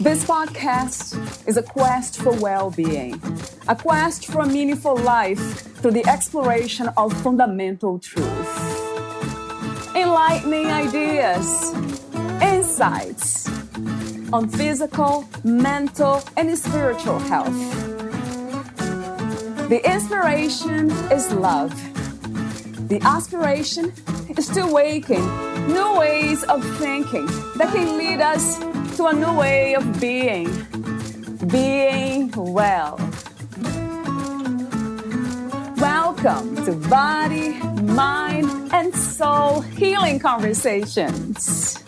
This podcast is a quest for well-being, a quest for a meaningful life through the exploration of fundamental truth. Enlightening ideas, insights on physical, mental, and spiritual health. The inspiration is love. The aspiration is to awaken new ways of thinking that can lead us to a new way of being well. Welcome to Body, Mind, and Soul Healing Conversations.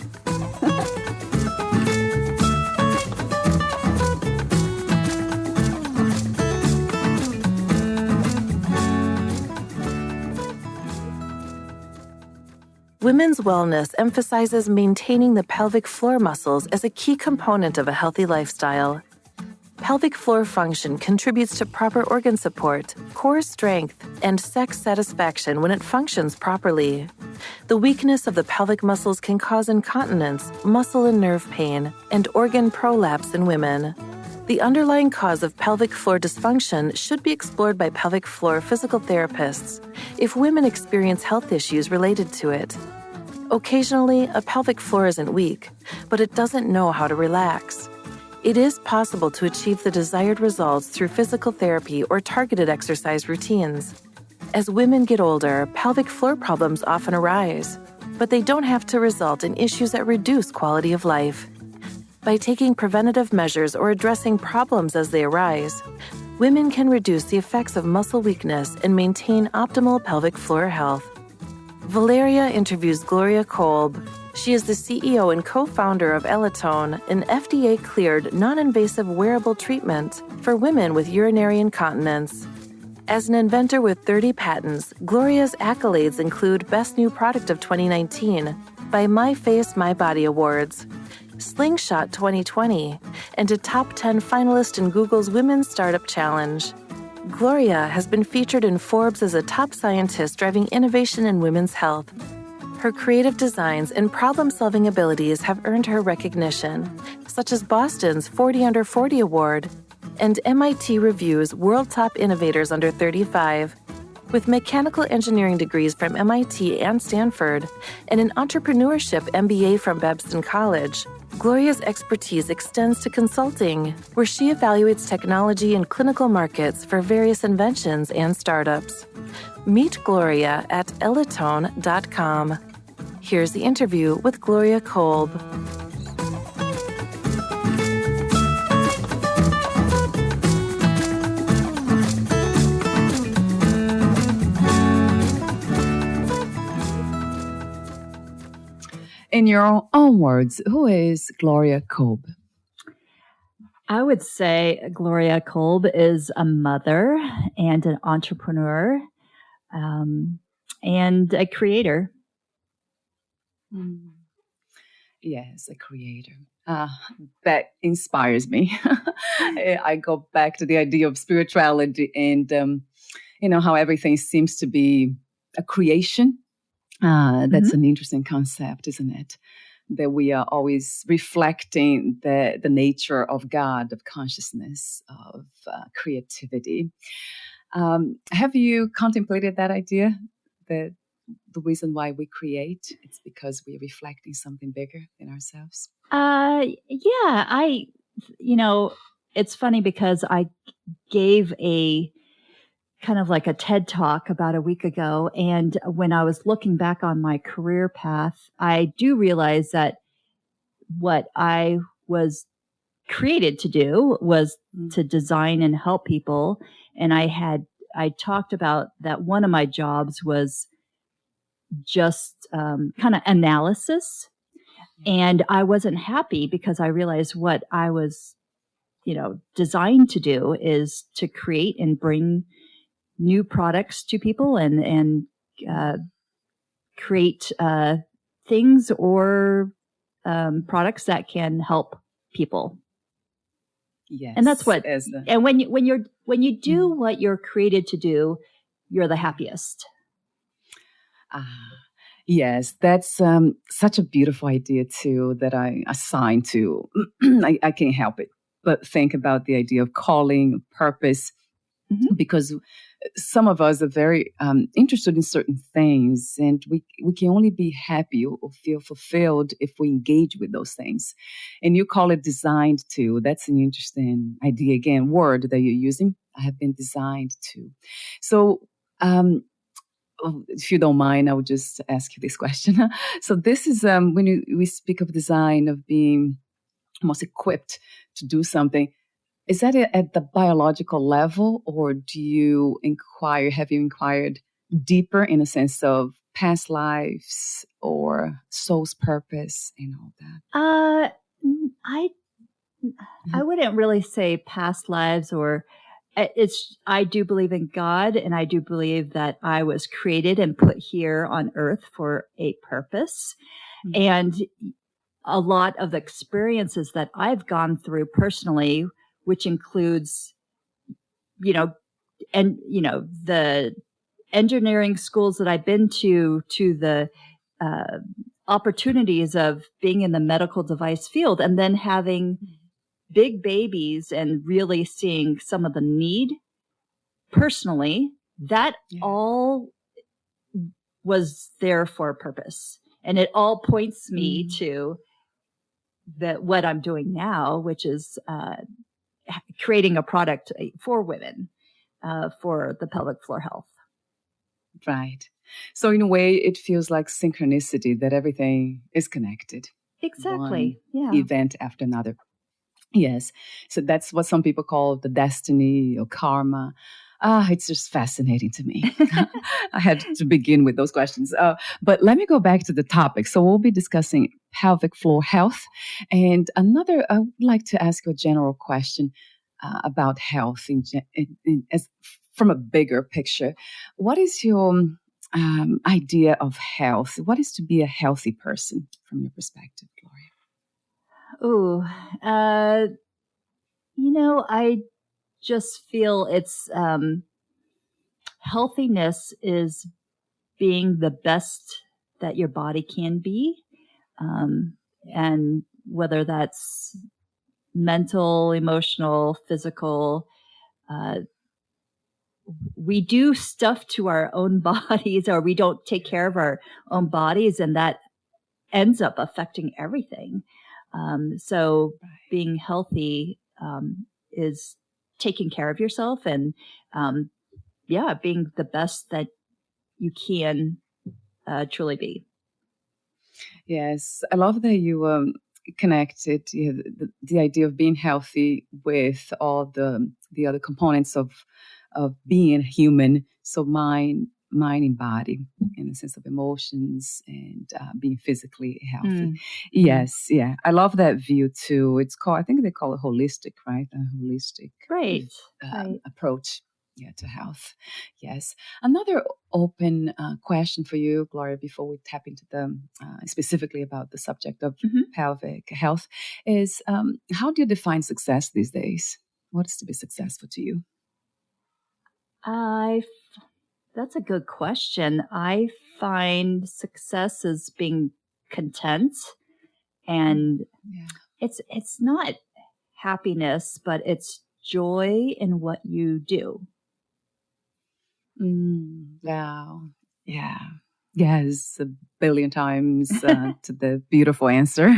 Women's wellness emphasizes maintaining the pelvic floor muscles as a key component of a healthy lifestyle. Pelvic floor function contributes to proper organ support, core strength, and sex satisfaction when it functions properly. The weakness of the pelvic muscles can cause incontinence, muscle and nerve pain, and organ prolapse in women. The underlying cause of pelvic floor dysfunction should be explored by pelvic floor physical therapists if women experience health issues related to it. Occasionally, a pelvic floor isn't weak, but it doesn't know how to relax. It is possible to achieve the desired results through physical therapy or targeted exercise routines. As women get older, pelvic floor problems often arise, but they don't have to result in issues that reduce quality of life. By taking preventative measures or addressing problems as they arise, women can reduce the effects of muscle weakness and maintain optimal pelvic floor health. Valeria interviews Gloria Kolb. She is the CEO and co-founder of Elitone, an FDA-cleared, non-invasive wearable treatment for women with urinary incontinence. As an inventor with 30 patents, Gloria's accolades include Best New Product of 2019 by My Face, My Body Awards, Slingshot 2020, and a top 10 finalist in Google's Women's Startup Challenge. Gloria has been featured in Forbes as a top scientist driving innovation in women's health. Her creative designs and problem-solving abilities have earned her recognition, such as Boston's 40 Under 40 Award and MIT Review's World Top Innovators Under 35. With mechanical engineering degrees from MIT and Stanford and an entrepreneurship MBA from Babson College, Gloria's expertise extends to consulting, where she evaluates technology and clinical markets for various inventions and startups. Meet Gloria at elitone.com. Here's the interview with Gloria Kolb. In your own words, who is Gloria Kolb? I would say Gloria Kolb is a mother and an entrepreneur and a creator. Yes, a creator. That inspires me. I go back to the idea of spirituality and, how everything seems to be a creation. That's an interesting concept, isn't it? That we are always reflecting the nature of God, of consciousness, of creativity. Have you contemplated that idea? That the reason why we create, it's because we're reflecting something bigger than ourselves? It's funny because I gave a kind of like a TED Talk about a week ago. And when I was looking back on my career path, I do realize that what I was created to do was to design and help people. And I talked about that one of my jobs was just kind of analysis. And I wasn't happy because I realized what I was, designed to do is to create and bring new products to people and create things or products that can help people. Yes, and that's what. And when you do what you're created to do, you're the happiest. Yes, that's such a beautiful idea too that I assign to. I can't help it but think about the idea of calling, purpose, because some of us are very interested in certain things, and we can only be happy or feel fulfilled if we engage with those things. And you call it designed to. That's an interesting idea, again, word that you're using. I have been designed to. So, if you don't mind, I would just ask you this question. So this is when we speak of design, of being most equipped to do something. Is that at the biological level, or have you inquired deeper in a sense of past lives or soul's purpose and all that? I wouldn't really say past lives, or I do believe in God, and I do believe that I was created and put here on earth for a purpose. Mm-hmm. And a lot of the experiences that I've gone through personally, which includes, the engineering schools that I've been to the opportunities of being in the medical device field, and then having big babies and really seeing some of the need personally, that all was there for a purpose. And it all points me to what I'm doing now, which is creating a product for women for the pelvic floor health. Right. So in a way, it feels like synchronicity, that everything is connected. Exactly. One event after another. Yes. So that's what some people call the destiny or karma. It's just fascinating to me. I had to begin with those questions. But let me go back to the topic. So we'll be discussing pelvic floor health. And I would like to ask you a general question about health from a bigger picture. What is your idea of health? What is to be a healthy person from your perspective, Gloria? I just feel it's healthiness is being the best that your body can be. And whether that's mental, emotional, physical, we do stuff to our own bodies, or we don't take care of our own bodies, and that ends up affecting everything. So being healthy is taking care of yourself and, being the best that you can truly be. Yes, I love that you connected the idea of being healthy with all the other components of being human. So mind and body, in the sense of emotions and being physically healthy. Yes, yeah, I love that view too. I think they call it holistic, right? A holistic right. approach. Yeah, to health. Yes. Another open question for you, Gloria, before we tap into the specifically about the subject of pelvic health is how do you define success these days? What is to be successful to you? That's a good question. I find success as being content, and it's not happiness, but it's joy in what you do. Wow. Yeah. Yes, a billion times to the beautiful answer.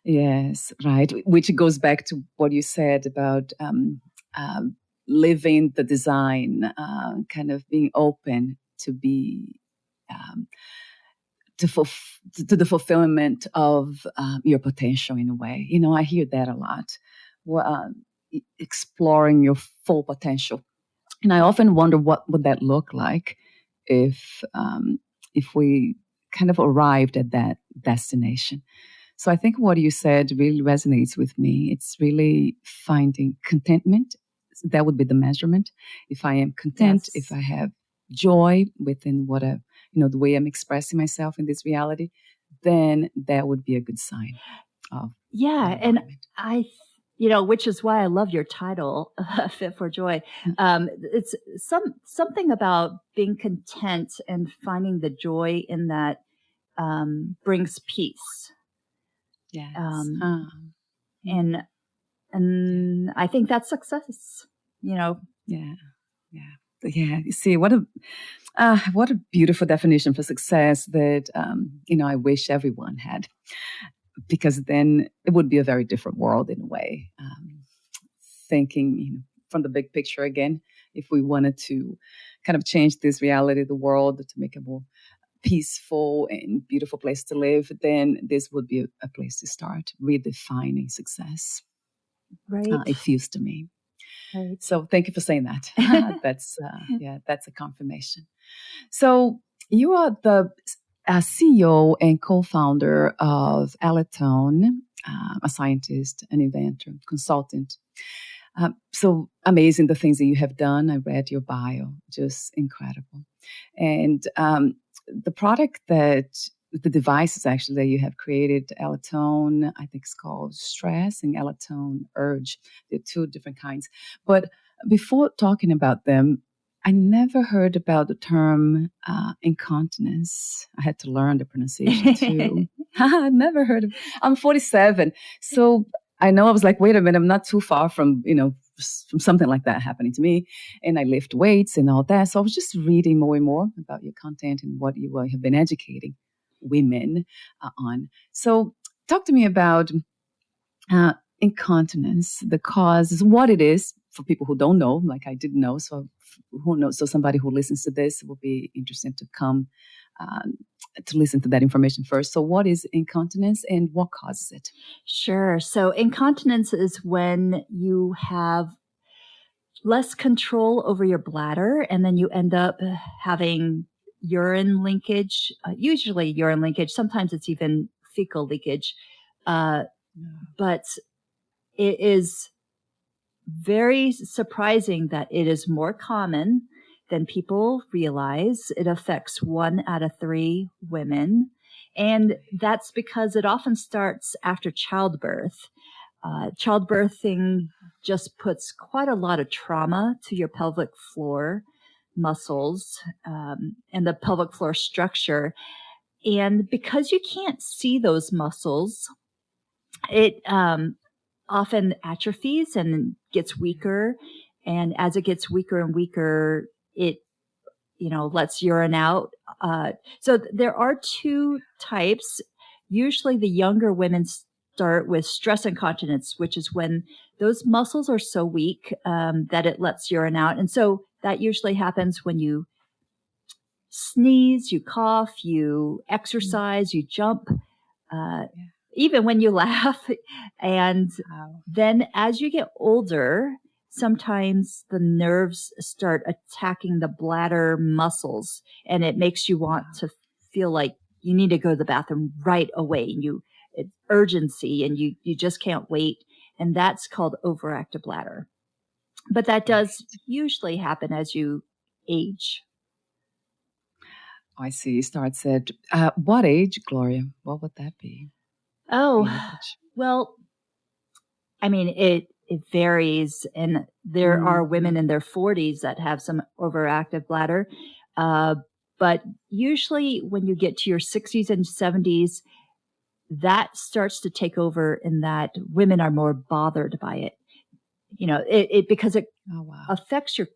Yes, right. Which goes back to what you said about living the design, kind of being open to be to the fulfillment of your potential in a way. I hear that a lot. Exploring your full potential. And I often wonder what would that look like if we kind of arrived at that destination. So I think what you said really resonates with me. It's really finding contentment. That would be the measurement. If I am content, if I have joy within the way I'm expressing myself in this reality, then that would be a good sign of and which is why I love your title, Fit for Joy. It's something about being content and finding the joy in that brings peace. Yes. And I think that's success, Yeah. You see, what a beautiful definition for success that, I wish everyone had, because then it would be a very different world in a way. Thinking from the big picture again, if we wanted to kind of change this reality of the world to make a more peaceful and beautiful place to live, then this would be a place to start redefining success. Right. It feels to me. Right. So thank you for saying that. That's a confirmation. So you are the CEO and co-founder of Alletone, a scientist, an inventor, consultant. So amazing the things that you have done. I read your bio, just incredible. And the product the devices actually that you have created, Alletone, I think it's called Stress, and Alletone Urge. They're two different kinds. But before talking about them, I never heard about the term incontinence. I had to learn the pronunciation too. I never heard of it. I'm 47. So I know I was like, wait a minute, I'm not too far from something like that happening to me. And I lift weights and all that. So I was just reading more and more about your content and what you have been educating women on. So talk to me about incontinence, the causes, what it is for people who don't know, like I didn't know. So who knows? So somebody who listens to this will be interested to come to listen to that information first. So what is incontinence and what causes it? Sure. So incontinence is when you have less control over your bladder, and then you end up having urine linkage, usually urine linkage. Sometimes it's even fecal leakage. But it is very surprising that it is more common than people realize. It affects 1 out of 3 women. And that's because it often starts after childbirth. Childbirthing just puts quite a lot of trauma to your pelvic floor muscles and the pelvic floor structure. And because you can't see those muscles, it often atrophies and gets weaker. And as it gets weaker and weaker, it, lets urine out. So there are 2 types. Usually the younger women start with stress incontinence, which is when those muscles are so weak that it lets urine out. And so that usually happens when you sneeze, you cough, you exercise, you jump, even when you laugh. And then as you get older, sometimes the nerves start attacking the bladder muscles, and it makes you want to feel like you need to go to the bathroom right away. And it's urgency, and you just can't wait. And that's called overactive bladder. But that does usually happen as you age. I see. It starts at what age, Gloria? What would that be? Oh, well, I mean, it varies. And there are women in their 40s that have some overactive bladder. But usually when you get to your 60s and 70s, that starts to take over in that women are more bothered by it. Because it affects your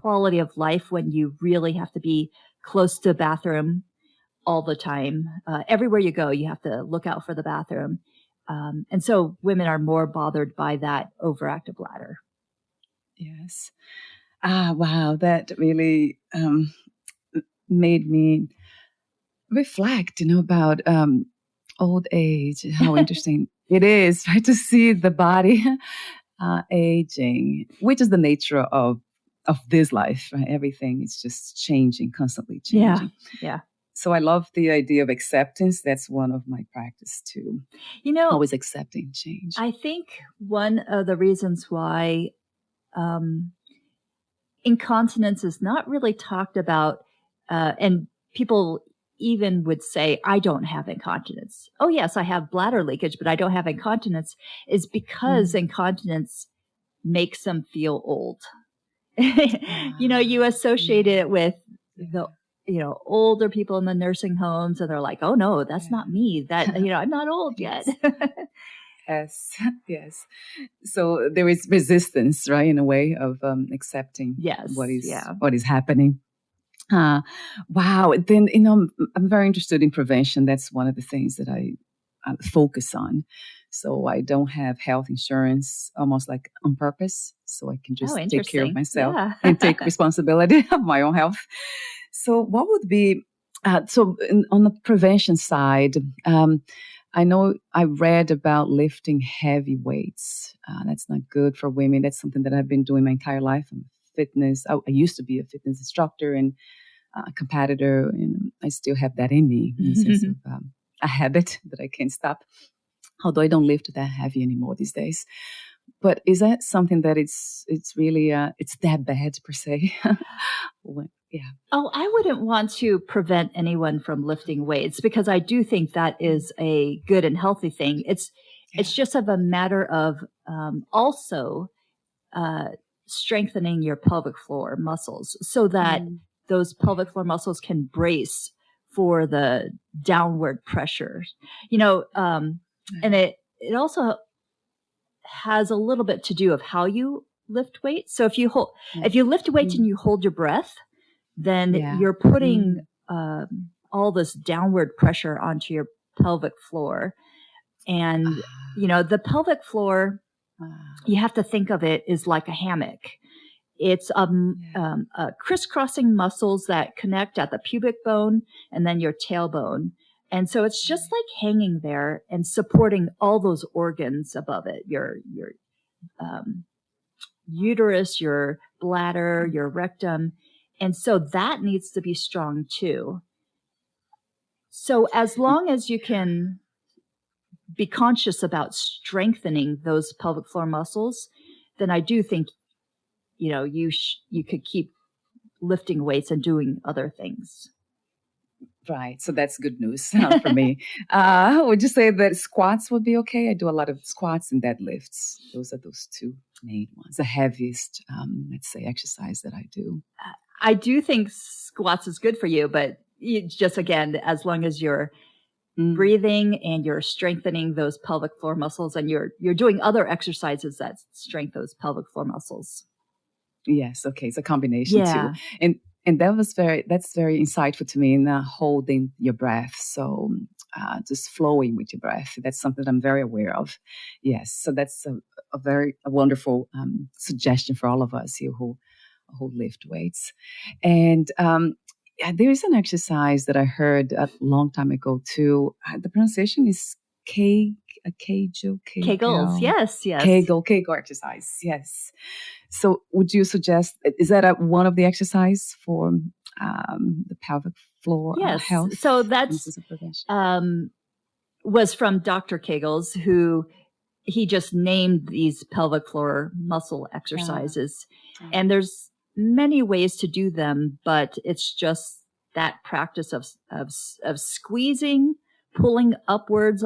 quality of life when you really have to be close to the bathroom all the time. Everywhere you go, you have to look out for the bathroom. And so women are more bothered by that overactive bladder. Yes. Wow. That really made me reflect, about old age, how interesting it is, right, to see the body aging, which is the nature of this life, right? Everything is just changing, constantly changing. Yeah. So I love the idea of acceptance. That's one of my practice too. Always accepting change. I think one of the reasons why incontinence is not really talked about, and people even would say, I don't have incontinence. Oh, yes, I have bladder leakage, but I don't have incontinence, is because incontinence makes them feel old. You associate it with the older people in the nursing homes, and they're like, oh no, that's not me. That, I'm not old yet. Yes. Yes. So there is resistance, right, in a way of accepting what is happening. Wow. Then, I'm very interested in prevention. That's one of the things that I focus on. So I don't have health insurance almost like on purpose. So I can just take care of myself and take responsibility of my own health. So what would be, on the prevention side, I know I read about lifting heavy weights. That's not good for women. That's something that I've been doing my entire life. I'm fitness. I used to be a fitness instructor and a competitor, and I still have that in me in the sense of a habit that I can't stop. Although I don't lift that heavy anymore these days. But is that something that it's really it's that bad per se? Yeah. Oh, I wouldn't want to prevent anyone from lifting weights, because I do think that is a good and healthy thing. It's just of a matter of also strengthening your pelvic floor muscles so that those pelvic floor muscles can brace for the downward pressure. And it also has a little bit to do of how you lift weights. So if you lift weights and you hold your breath, then you're putting all this downward pressure onto your pelvic floor. And, the pelvic floor, you have to think of it as like a hammock. It's crisscrossing muscles that connect at the pubic bone and then your tailbone. And so it's just like hanging there and supporting all those organs above it, your uterus, your bladder, your rectum. And so that needs to be strong too. So as long as you can be conscious about strengthening those pelvic floor muscles, then I do think, you could keep lifting weights and doing other things. Right. So that's good news for me. Would you say that squats would be okay? I do a lot of squats and deadlifts. Those are those two main ones, the heaviest, let's say, exercise that I do. I do think squats is good for you, but just again, as long as you're breathing and you're strengthening those pelvic floor muscles and you're doing other exercises that strengthen those pelvic floor muscles. Yes. Okay. It's a combination too. And that's very insightful to me in holding your breath. So just flowing with your breath. That's something that I'm very aware of. Yes. So that's a very wonderful suggestion for all of us here who lift weights. And there is an exercise that I heard a long time ago too. The pronunciation is Kegels. Yes. Kegel exercise. Yes. So would you suggest, is that one of the exercise for the pelvic floor health? So that's was from Dr. Kegels, who he just named these pelvic floor muscle exercises. And there's many ways to do them, but it's just that practice of squeezing, pulling upwards,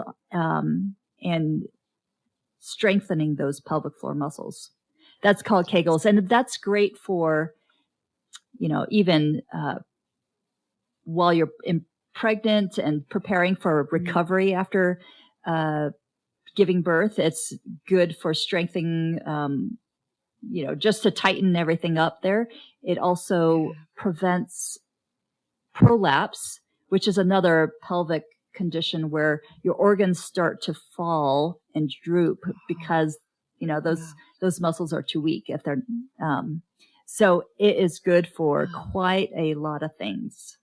and strengthening those pelvic floor muscles. That's called Kegels. And that's great for, even while you're pregnant and preparing for recovery after giving birth. It's good for strengthening, just to tighten everything up there. It also prevents prolapse, which is another pelvic condition where your organs start to fall and droop because those muscles are too weak if they're so it is good for quite a lot of things.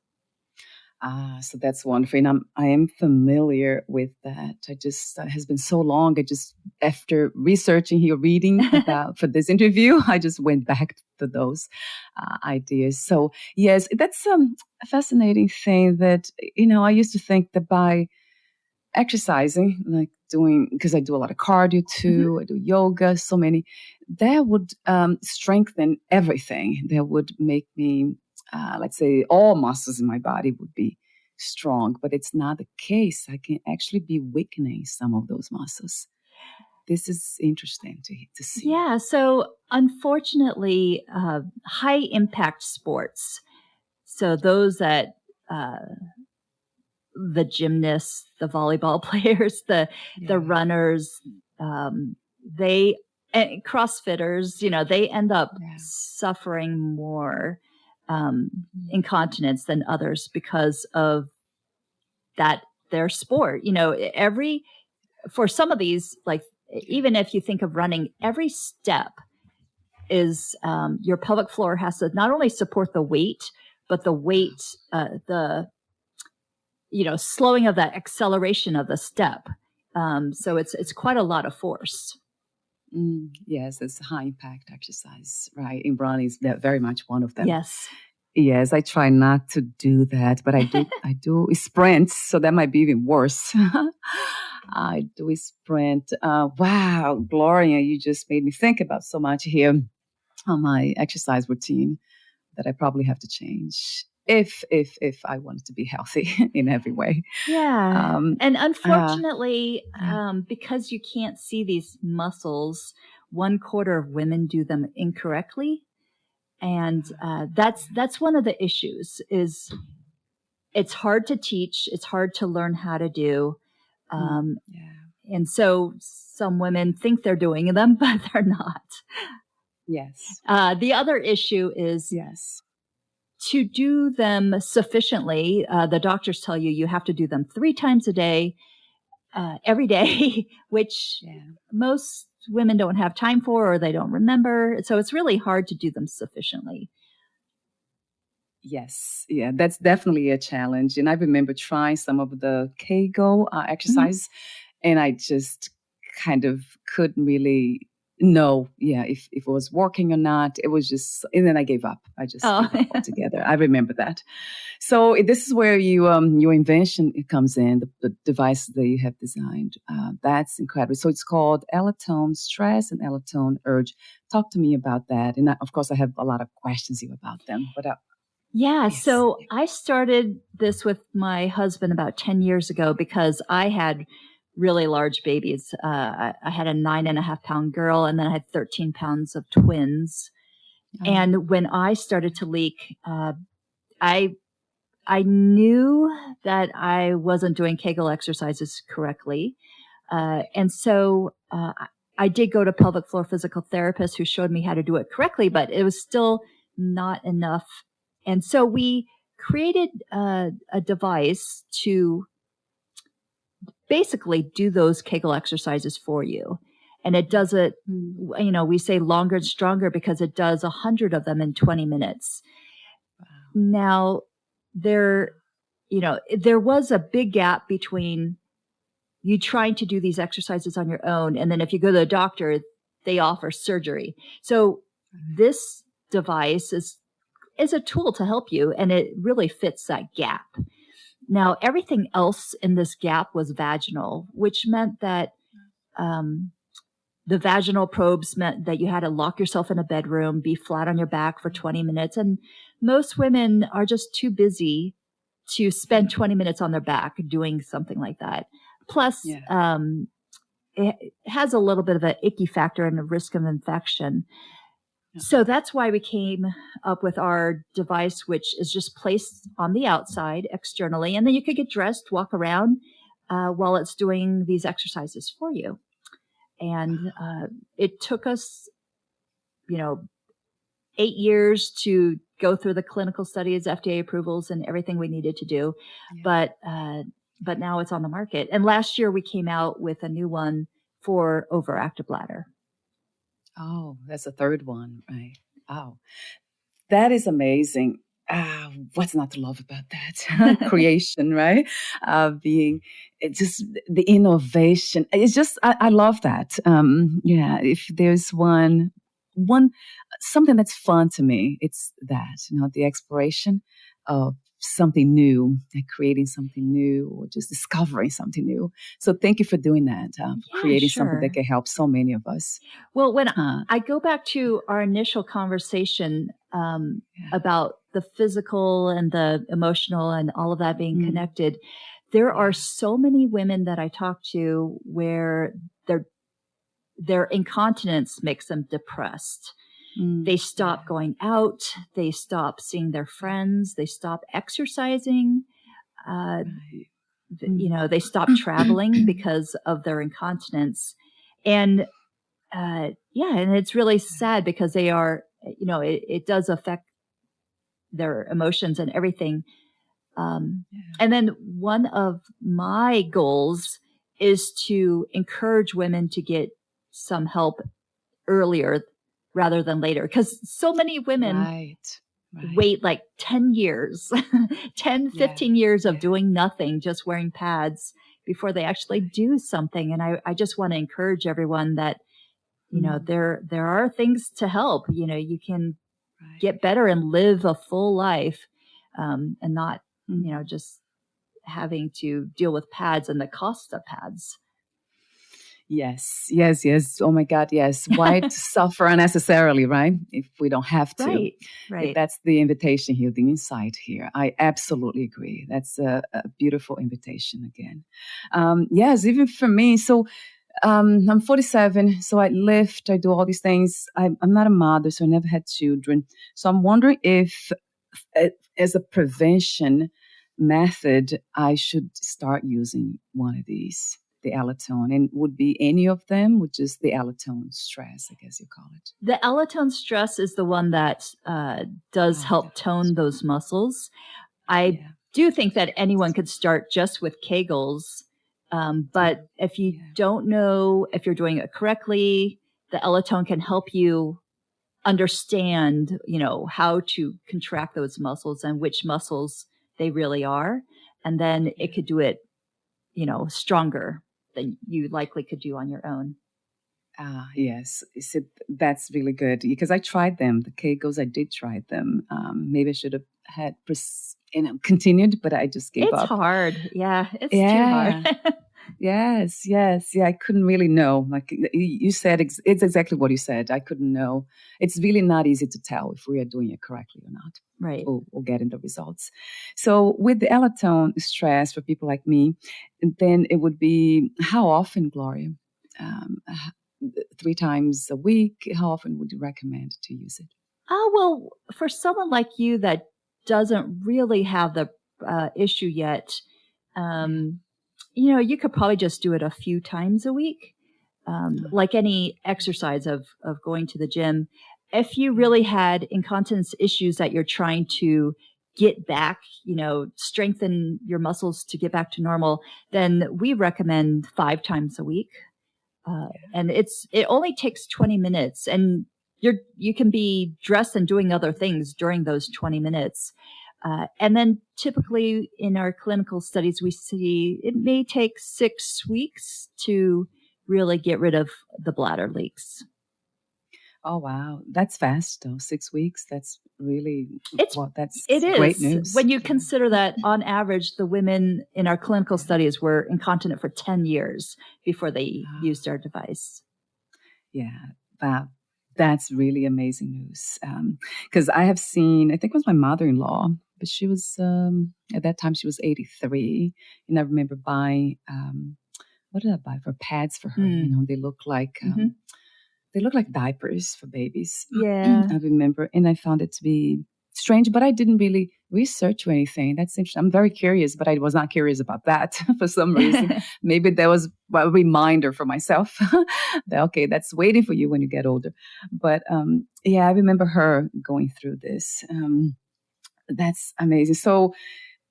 So that's wonderful. And I am familiar with that. I just, it has been so long. After researching here, reading about for this interview, I just went back to those ideas. So yes, that's a fascinating thing that, I used to think that by exercising, like because I do a lot of cardio too, I do yoga, so many, that would strengthen everything. That would make me, let's say, all muscles in my body would be strong, but it's not the case. I can actually be weakening some of those muscles. This is interesting to see. Yeah. So unfortunately, high impact sports, So those that, the gymnasts, the volleyball players, the runners, they, and CrossFitters, they end up suffering more incontinence than others because of that, their sport. For some of these, like even if you think of running, every step is your pelvic floor has to not only support the weight, but the weight, slowing of that acceleration of the step. So it's quite a lot of force. Yes, it's a high impact exercise, right? In running is very much one of them. Yes, I try not to do that, but I do sprints, so that might be even worse. I do a sprint. Wow, Gloria, you just made me think about so much here on my exercise routine that I probably have to change if I wanted to be healthy in every way. Yeah. And unfortunately, because you can't see these muscles, 1/4 of women do them incorrectly. And that's one of the issues is it's hard to teach. It's hard to learn how to do. And so some women think they're doing them, but they're not. Yes. The other issue is to do them sufficiently. The doctors tell you have to do them 3 times a day, every day, which most women don't have time for or they don't remember. So it's really hard to do them sufficiently. Yes. Yeah, that's definitely a challenge. And I remember trying some of the Kegel exercise, and I just kind of couldn't really know, if it was working or not. It was just, and then I gave up. I just gave up altogether. I remember that. So this is where your invention comes in, the device that you have designed. That's incredible. So it's called Ellatone Stress and Ellatone Urge. Talk to me about that. And of course, I have a lot of questions here about them. But so I started this with my husband about 10 years ago because I had really large babies. I had a 9.5-pound girl, and then I had 13 pounds of twins. And when I started to leak, I knew that I wasn't doing Kegel exercises correctly. And so I did go to pelvic floor physical therapist who showed me how to do it correctly, but it was still not enough. And so we created a device to basically do those Kegel exercises for you. And it does it, we say longer and stronger because it does 100 of them in 20 minutes. Wow. Now, there was a big gap between you trying to do these exercises on your own, and then if you go to the doctor, they offer surgery. So this device is a tool to help you, and it really fits that gap. Now, everything else in this gap was vaginal, which meant that the vaginal probes meant that you had to lock yourself in a bedroom, be flat on your back for 20 minutes. And most women are just too busy to spend 20 minutes on their back doing something like that. Plus, it has a little bit of an icky factor and a risk of infection. So that's why we came up with our device, which is just placed on the outside externally. And then you could get dressed, walk around while it's doing these exercises for you. And it took us, 8 years to go through the clinical studies, FDA approvals, and everything we needed to do. Yeah. But now it's on the market. And last year we came out with a new one for overactive bladder. Oh, that's the third one, right? Oh, that is amazing. What's not to love about that? Creation, right? Being just the innovation. It's just, I love that. If there's one something that's fun to me, it's that, the exploration of something new, like creating something new or just discovering something new. So thank you for doing that, creating something that can help so many of us. Well, when I go back to our initial conversation about the physical and the emotional and all of that being connected, there are so many women that I talk to where their incontinence makes them depressed. They stop going out. They stop seeing their friends. They stop exercising. They stop traveling because of their incontinence. And and it's really sad because they are, it does affect their emotions and everything. And then one of my goals is to encourage women to get some help earlier rather than later, because so many women wait like 10 years, 15 years of doing nothing, just wearing pads before they actually do something. And I just want to encourage everyone that, there are things to help. You can get better and live a full life, and not, just having to deal with pads and the cost of pads. Yes. Oh my God, yes. Why suffer unnecessarily, right? If we don't have to. Right. That's the invitation here, the insight here. I absolutely agree. That's a beautiful invitation again. Yes, even for me. So I'm 47, so I lift, I do all these things. I'm not a mother, so I never had children. So I'm wondering if, as a prevention method, I should start using one of these. The Allotone, and would be any of them, which is the Allotone stress, I guess you call it. The Allotone stress is the one that does help tone those muscles. I do think that anyone could start just with Kegels, but if you don't know if you're doing it correctly, the Allotone can help you understand, how to contract those muscles and which muscles they really are, and then it could do it, stronger than you likely could do on your own. Yes. So that's really good because I tried them. The Kegels, I did try them. Maybe I should have had continued, but I just gave up. It's hard. Yeah, it's too hard. Yes. Yeah, I couldn't really know. Like you said, it's exactly what you said. I couldn't know. It's really not easy to tell if we are doing it correctly or not. Right. Or getting the results. So with the Allotone stress for people like me, then it would be how often, Gloria? 3 times a week. How often would you recommend to use it? Well, for someone like you that doesn't really have the issue yet, you could probably just do it a few times a week, like any exercise of going to the gym. If you really had incontinence issues that you're trying to get back, strengthen your muscles to get back to normal, then we recommend 5 times a week. And it only takes 20 minutes, and you can be dressed and doing other things during those 20 minutes. And then typically in our clinical studies, we see it may take 6 weeks to really get rid of the bladder leaks. Oh, wow. That's fast, though. 6 weeks. That's really, it is great news. When you consider that on average, the women in our clinical studies were incontinent for 10 years before they used our device. Yeah. Wow. That's really amazing news. Because I have seen, I think it was my mother-in-law, but she was, at that time, she was 83. And I remember buying, what did I buy for pads for her? They look like, they look like diapers for babies. Yeah. I remember, and I found it to be strange, but I didn't really research or anything. That's interesting. I'm very curious, but I was not curious about that for some reason. Maybe there was a reminder for myself that, okay, that's waiting for you when you get older. But I remember her going through this. That's amazing. So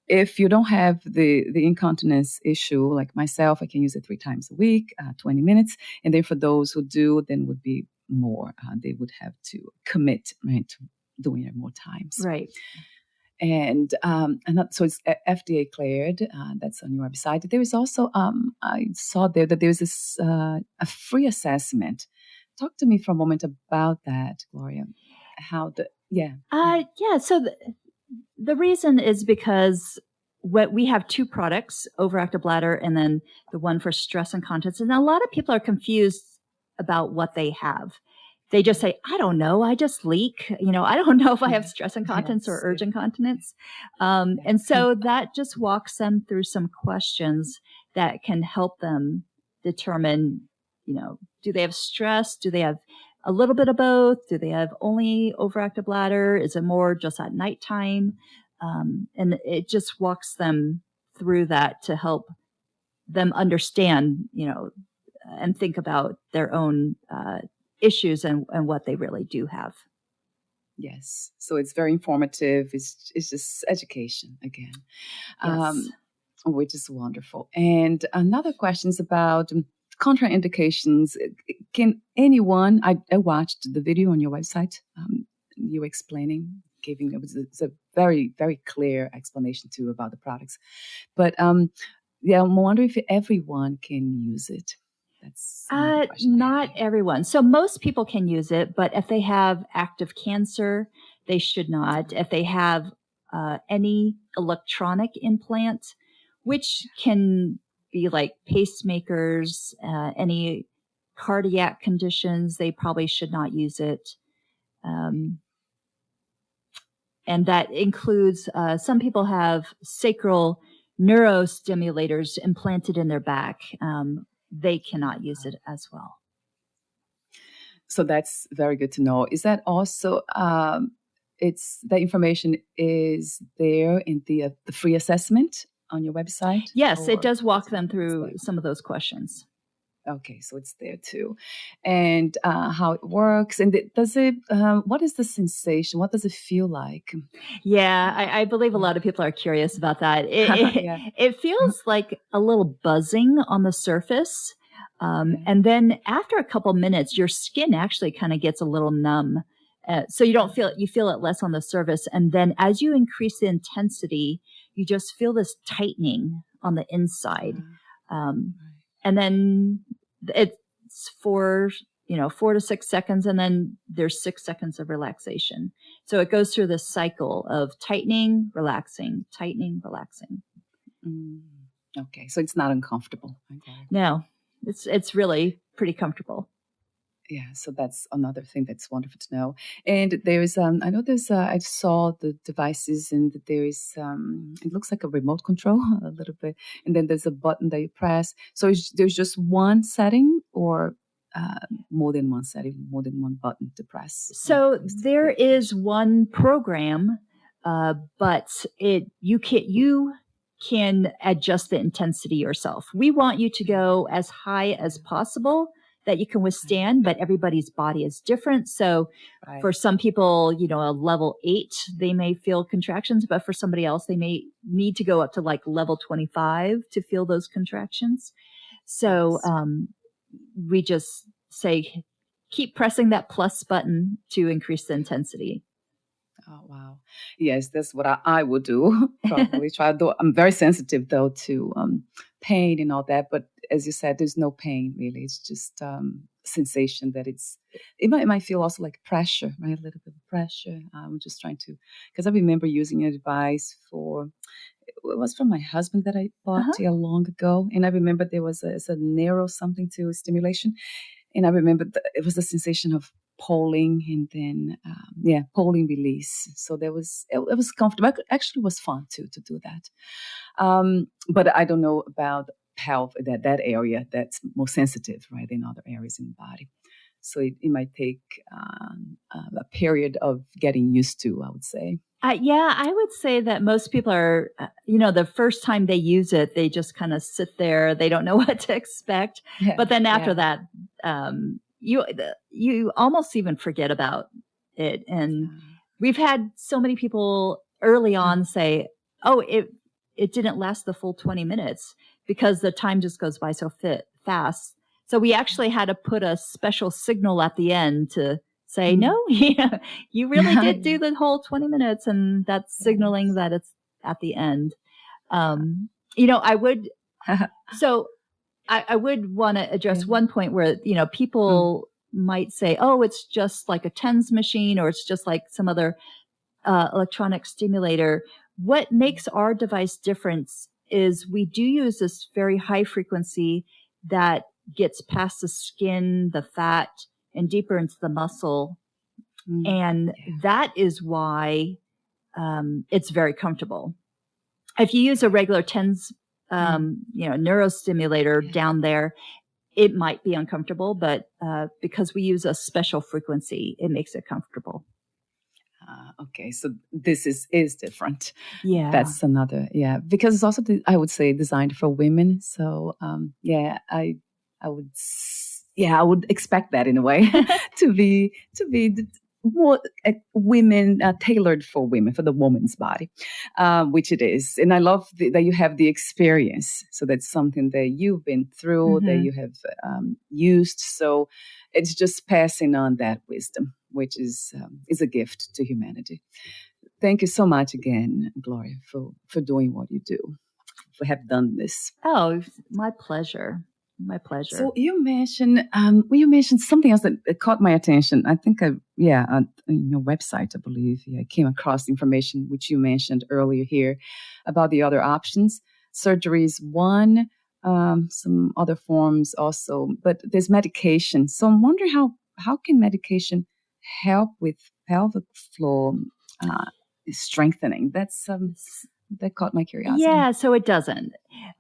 if you don't have the incontinence issue, like myself, I can use it 3 times a week, 20 minutes. And then for those who do, then would be more. They would have to commit, right, to doing it more times. Right. And so it's FDA cleared. That's on your website. There is also, I saw there that there's this a free assessment. Talk to me for a moment about that, Gloria. So the reason is because we have 2 products, overactive bladder and then the one for stress incontinence. And a lot of people are confused about what they have. They just say, I don't know, I just leak. I don't know if I have stress incontinence or urge incontinence. And so that just walks them through some questions that can help them determine, do they have stress? Do they have a little bit of both? Do they have only overactive bladder? Is it more just at nighttime? And it just walks them through that to help them understand, and think about their own issues and what they really do have. Yes. So it's very informative. It's just education again, Yes. which is wonderful. And another question is about contraindications. Can anyone, I watched the video on your website, you explaining, giving, it's a very, very clear explanation too about the products. But I'm wondering if everyone can use it. That's not everyone. So most people can use it, but if they have active cancer, they should not. If they have any electronic implant, which can be like pacemakers, any cardiac conditions, they probably should not use it. And that includes some people have sacral neurostimulators implanted in their back. They cannot use it as well. So that's very good to know. Is that also, the information is there in the free assessment on your website? Yes, it does walk them through some of those questions. Okay, so it's there too. And how it works. And what is the sensation? What does it feel like? Yeah, I believe a lot of people are curious about that. It feels like a little buzzing on the surface. And then after a couple minutes, your skin actually kind of gets a little numb. So you feel it less on the surface. And then as you increase the intensity, you just feel this tightening on the inside. And then it's for 4 to 6 seconds, and then there's 6 seconds of relaxation. So it goes through this cycle of tightening, relaxing, tightening, relaxing. Okay, so it's not uncomfortable. Okay. No, it's really pretty comfortable. Yeah, so that's another thing that's wonderful to know. And there's, I saw the devices, and there is, it looks like a remote control a little bit, and then there's a button that you press. So there's just one setting, or more than one setting, more than one button to press? So there is one program, but you can adjust the intensity yourself. We want you to go as high as possible that you can withstand, but everybody's body is different. So for some people, a level 8, they may feel contractions, but for somebody else, they may need to go up to like level 25 to feel those contractions. So we just say, keep pressing that plus button to increase the intensity. Oh, wow. Yes, that's what I would do. Probably try. Though I'm very sensitive, though, to pain and all that. But as you said, there's no pain, really. It's just sensation that it might feel also like pressure, right? A little bit of pressure. I'm just trying to, because I remember using a device it was from my husband that I bought long ago. And I remember there was a narrow something to stimulation. And I remember it was the sensation of pulling, and then pulling release. So it was comfortable. Actually, it was fun too to do that. But I don't know about pelvic, that area that's more sensitive, right, than other areas in the body. So it might take a period of getting used to, I would say. I would say that most people are, the first time they use it, they just kind of sit there. They don't know what to expect. Yeah, but then after that, you almost even forget about it. And we've had so many people early on say, oh, it didn't last the full 20 minutes because the time just goes by so fast. So we actually had to put a special signal at the end to say, no, you really did do the whole 20 minutes. And that's signaling that it's at the end. I would, I would want to address one point where, people might say, oh, it's just like a TENS machine, or it's just like some other electronic stimulator. What makes our device different is we do use this very high frequency that gets past the skin, the fat, and deeper into the muscle. And that is why it's very comfortable. If you use a regular TENS, neurostimulator down there, it might be uncomfortable, but because we use a special frequency, it makes it comfortable. Okay, so this is different. Yeah, that's another. Yeah, because it's also I would say designed for women. So I would expect that in a way to be more women tailored for women, for the woman's body, which it is. And I love that you have the experience. So that's something that you've been through, that you have used. So it's just passing on that wisdom, which is a gift to humanity. Thank you so much again, Gloria, for doing what you do, for have done this. Oh, my pleasure. My pleasure. So you mentioned something else that caught my attention. I think on your website, I believe, I came across information which you mentioned earlier here about the other options. Surgery is one, some other forms also, but there's medication. So I'm wondering how can medication help with pelvic floor strengthening? That's that caught my curiosity. Yeah, so it doesn't.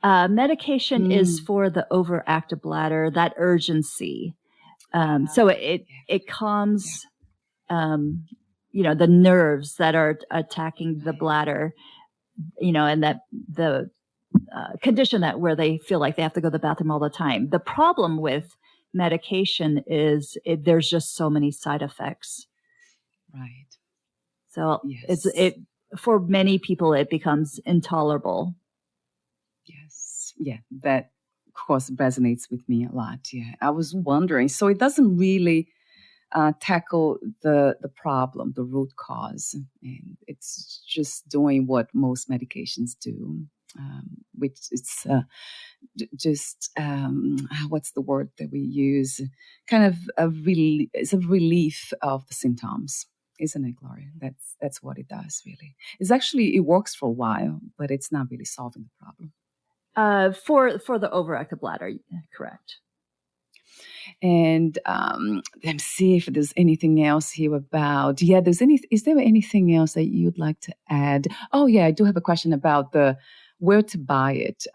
Medication is for the overactive bladder, that urgency. So it calms, the nerves that are attacking the bladder, and that the condition that where they feel like they have to go to the bathroom all the time. The problem with medication is there's just so many side effects. Right. So it for many people, it becomes intolerable. Yes. Yeah. That, of course, resonates with me a lot. Yeah. I was wondering. So it doesn't really tackle the problem, the root cause. And it's just doing what most medications do, which is just, what's the word that we use? Kind of it's a relief of the symptoms. Isn't it, Gloria? That's what it does, really. It works for a while, but it's not really solving the problem. For the overactive bladder, correct. And let me see if there's anything else here about. Yeah, is there anything else that you'd like to add? Oh, yeah, I do have a question about where to buy it.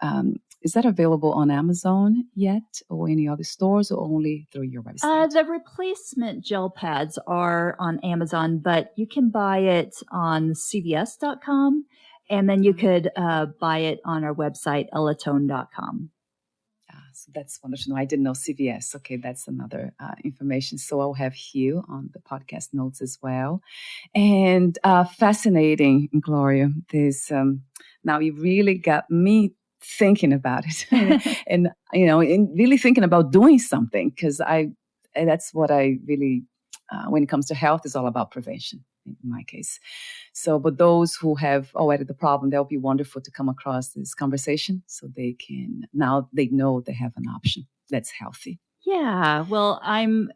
Is that available on Amazon yet, or any other stores, or only through your website? The replacement gel pads are on Amazon, but you can buy it on CVS.com, and then you could buy it on our website, ellatone.com. So that's wonderful to know. I didn't know CVS. Okay, that's another information. So I'll have Hugh on the podcast notes as well. And fascinating, Gloria. This now you really got me thinking about it, and really thinking about doing something, because that's what I really, when it comes to health, is all about prevention in my case. So, but those who have already the problem, that'll be wonderful to come across this conversation, so they know they have an option that's healthy. Yeah, well, I'm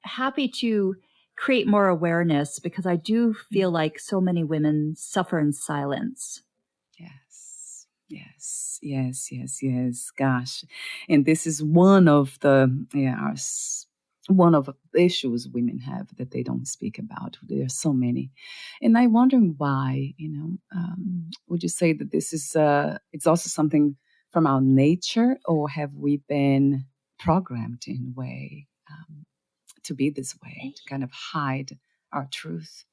happy to create more awareness, because I do feel like so many women suffer in silence. Yes. Gosh. And this is one of the issues women have that they don't speak about. There are so many. And I'm wondering why, would you say that this is, it's also something from our nature, or have we been programmed in a way to be this way, to kind of hide our truth?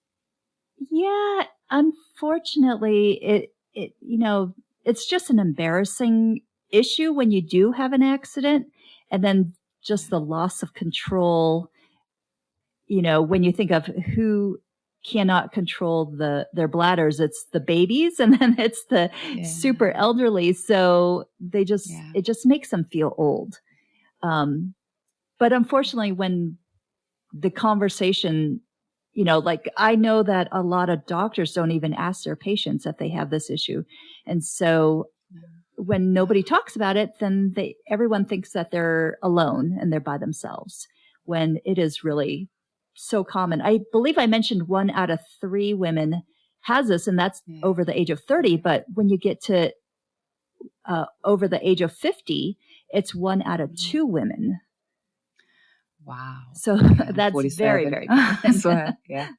Yeah, unfortunately, it's just an embarrassing issue when you do have an accident, and then just the loss of control. When you think of who cannot control their bladders, it's the babies, and then it's the super elderly. So it just makes them feel old. But unfortunately, when the conversation, I know that a lot of doctors don't even ask their patients if they have this issue. And so when nobody talks about it, then everyone thinks that they're alone and they're by themselves, when it is really so common. I believe I mentioned 1 out of 3 women has this, and that's over the age of 30. But when you get to over the age of 50, it's 1 out of 2 women. Wow. So that's 47. Very, very common. So, yeah.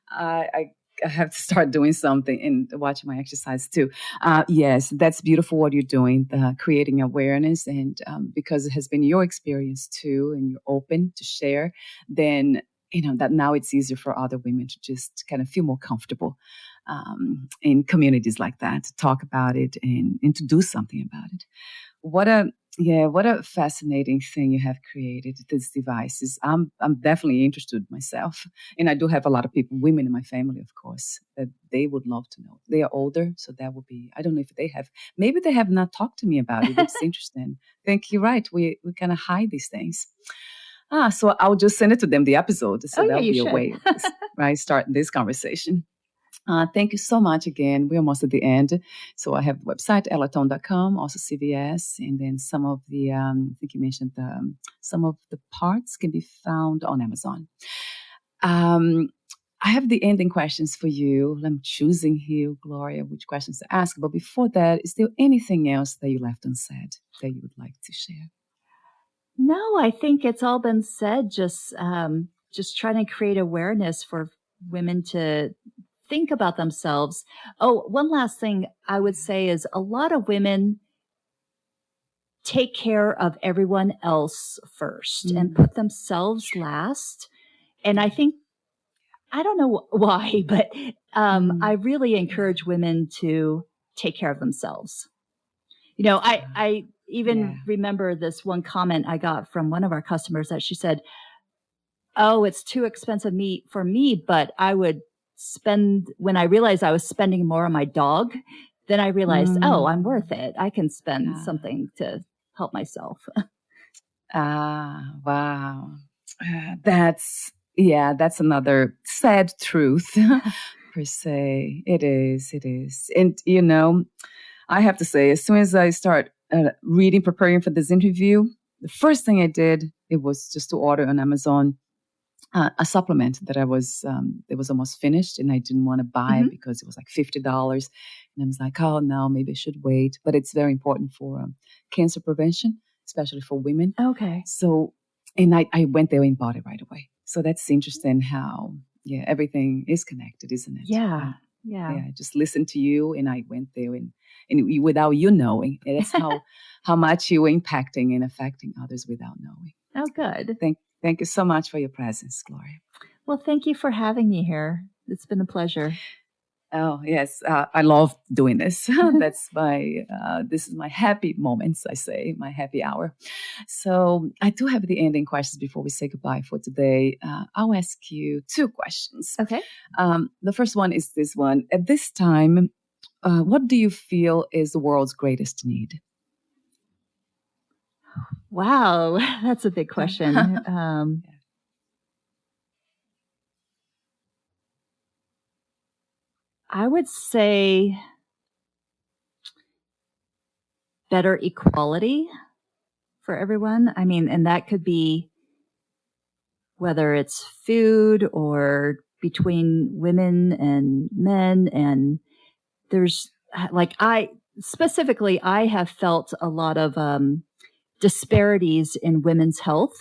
I I have to start doing something and watching my exercise too. Yes, that's beautiful what you're doing, creating awareness. And because it has been your experience too, and you're open to share, then, that now it's easier for other women to just kind of feel more comfortable in communities like that, to talk about it and to do something about it. What a fascinating thing you have created, these devices. I'm definitely interested myself. And I do have a lot of people, women in my family, of course, that they would love to know. They are older, so that would be, I don't know if maybe they have not talked to me about it. It's interesting. I think you're right. We kind of hide these things. So I'll just send it to them, the episode. So that'll be a way, right, starting this conversation. Thank you so much again. We're almost at the end. So I have the website, elatone.com, also CVS, and then some of the, I think you mentioned some of the parts can be found on Amazon. I have the ending questions for you. I'm choosing here, Gloria, which questions to ask. But before that, is there anything else that you left unsaid that you would like to share? No, I think it's all been said. Just trying to create awareness for women to think about themselves. Oh, one last thing I would say is a lot of women take care of everyone else first and put themselves last. And I think, I don't know why, but I really encourage women to take care of themselves. I even remember this one comment I got from one of our customers that she said, "Oh, it's too expensive for me, but I would spend, when I realized I was spending more on my dog, then I realized, oh, I'm worth it. I can spend something to help myself." Wow. That's another sad truth per se. It is. And, I have to say, as soon as I start preparing for this interview, the first thing I did, it was just to order on Amazon a supplement that it was almost finished, and I didn't want to buy it because it was like $50. And I was like, oh no, maybe I should wait. But it's very important for cancer prevention, especially for women. Okay. So, and I went there and bought it right away. So that's interesting how, everything is connected, isn't it? Yeah. I just listened to you, and I went there and without you knowing, that's how much you're impacting and affecting others without knowing. Oh, good. Thank you so much for your presence, Gloria. Well, thank you for having me here. It's been a pleasure. Oh, yes. I love doing this. That's this is my happy moments, I say, my happy hour. So I do have the ending questions before we say goodbye for today. I'll ask you 2 questions. Okay. The first one is this one. At this time, what do you feel is the world's greatest need? Wow, that's a big question. I would say better equality for everyone. I mean, and that could be whether it's food or between women and men. And there's I have felt a lot of disparities in women's health,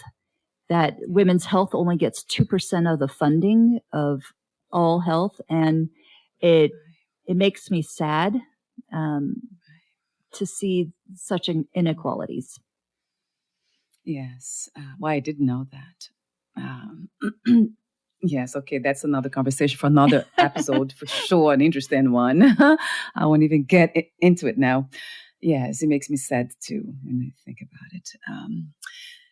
that women's health only gets 2% of the funding of all health. And it makes me sad to see such inequalities. Yes. Well, I didn't know that. Yes. Okay. That's another conversation for another episode for sure. An interesting one. I won't even get into it now. Yes. It makes me sad too when I think about it.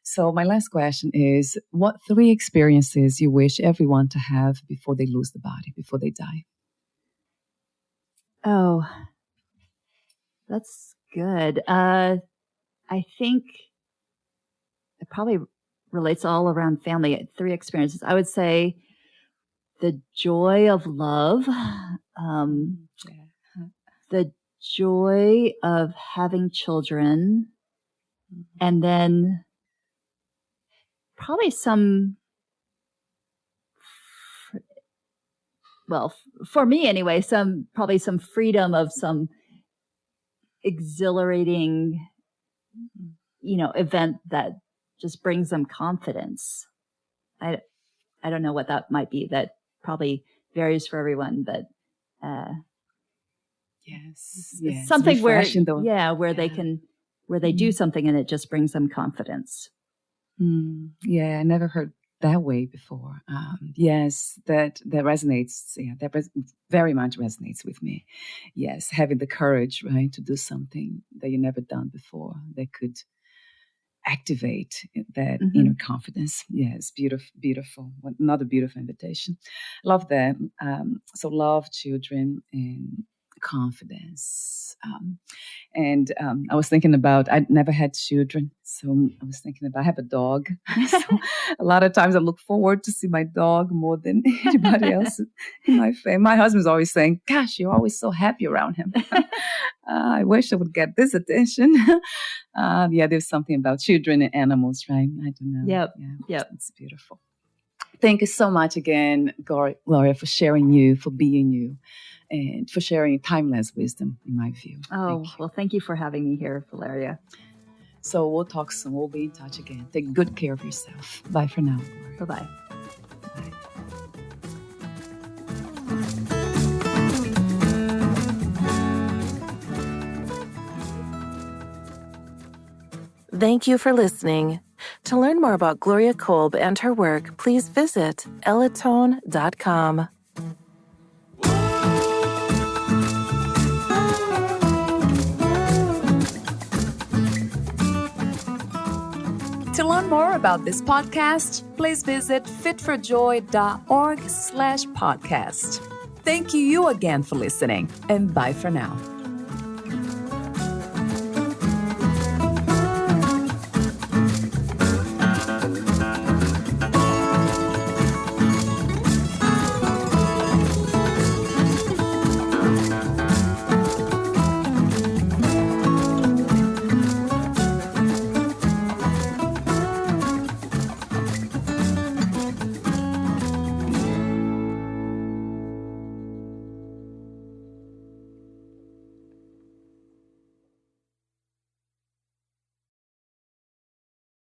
So my last question is, what 3 experiences you wish everyone to have before they lose the body, before they die? Oh, that's good. I think it probably relates all around family. 3 experiences. I would say the joy of love, the joy of having children, and then probably for me anyway, probably some freedom of some exhilarating, event that just brings them confidence. I don't know what that might be. That probably varies for everyone, but yes, it's something where they do Mm. something and it just brings them confidence. Yeah, I never heard that way before. Yes, that resonates. Yeah, very much resonates with me. Yes, having the courage, right, to do something that you never done before that could activate that inner confidence. Yes, beautiful. Another beautiful invitation. Love that. So love, children, and confidence. I was thinking about, I never had children. So I was thinking about, I have a dog. So a lot of times I look forward to see my dog more than anybody else in my family. My husband's always saying, gosh, you're always so happy around him. I wish I would get this attention. There's something about children and animals, right? I don't know. Yep. It's beautiful. Thank you so much again, Gloria, for sharing you, for being you, and for sharing timeless wisdom, in my view. Thank you for having me here, Valeria. So we'll talk soon. We'll be in touch again. Take good care of yourself. Bye for now, Gloria. Bye-bye. Bye. Thank you for listening. To learn more about Gloria Kolb and her work, please visit ellatone.com. To learn more about this podcast, please visit fitforjoy.org/podcast. Thank you again for listening, and bye for now.